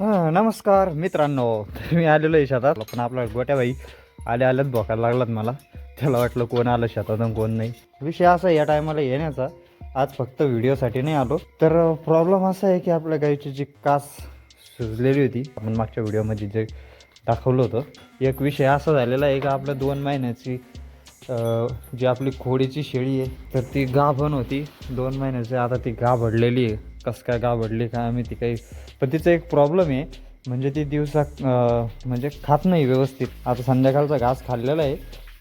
हां नमस्कार मित्रांनो. तर मी आलेलो आहे शेतात, पण आपला गोट्याबाई आल्याच भोकायला लागलात मला. त्याला वाटलं कोण आलं शेतात आणि कोण नाही. विषय असा आहे, या टायमाला येण्याचा आज फक्त व्हिडिओसाठी नाही आलो. तर प्रॉब्लेम असा आहे की आपल्या गाईची जी कास सुजलेली होती, आपण मागच्या व्हिडिओमध्ये जे दाखवलं होतं, एक विषय असा झालेला आहे का आपल्या 2 महिन्याची जी आपली खोडीची शेळी आहे, तर ती गाभण होती 2 महिन्याची. आता ती गाभडलेली आहे. कसं काय गाभडली काय माहिती काही, पण तिचा एक प्रॉब्लेम आहे. म्हणजे ती दिवसा म्हणजे खात नाही व्यवस्थित. आता संध्याकाळचा घास खाल्लेला आहे,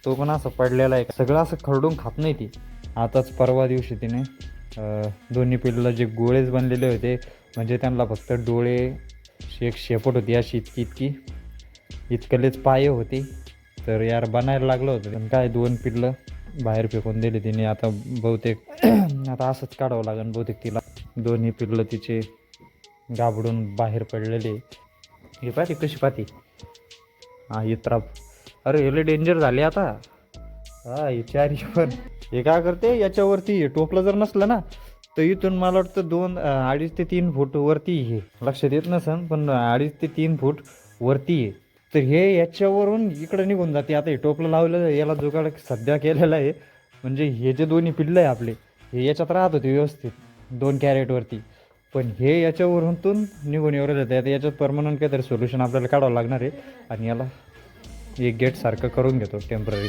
तो पण असं पडलेला आहे, सगळं असं खरडून खात नाही ती. आताच परवा दिवशी तिने दोन्ही पिल्लं जे गोळेच बनलेले होते, म्हणजे त्यांना फक्त डोळे, एक शेपूट होती अशी इतकी इतकी, इतकलेच पाय होते. तर यार बनायला लागलं होतं, पण काय 2 पिल्लं बाहेर फेकून दिली तिने. आता बहुतेक आता असंच काढावं लागेल बहुतेक तिला. दोन्ही पिल्लं तिचे गाबडून बाहेर पडलेले. हे पाहते कशी पाहते. हा इत्रा, अरे एवढे डेंजर झाले आता. हा विचारी पण हे काय करते, याच्यावरती टोपलं जर नसलं ना, तर इथून मला वाटतं 2 ते 3 फूट वरती. हे लक्षात येत नसन, पण 2.5 ते 3 फूट वरती आहे. तर हे याच्यावरून इकडं निघून जाते. आता हे टोपलं लावलेलं आहे, याला जुगाड सध्या केलेला आहे. म्हणजे हे जे दोन्ही पिल्लं आहे आपले, हे याच्यात राहत होते व्यवस्थित 2 कॅरेटवरती, पण हे याच्यावरून निघून एवढं जाते. आता याच्यात परमनंट काहीतरी सोल्युशन आपल्याला काढावं लागणार आहे, आणि याला एक गेटसारखं करून घेतो टेम्पररी.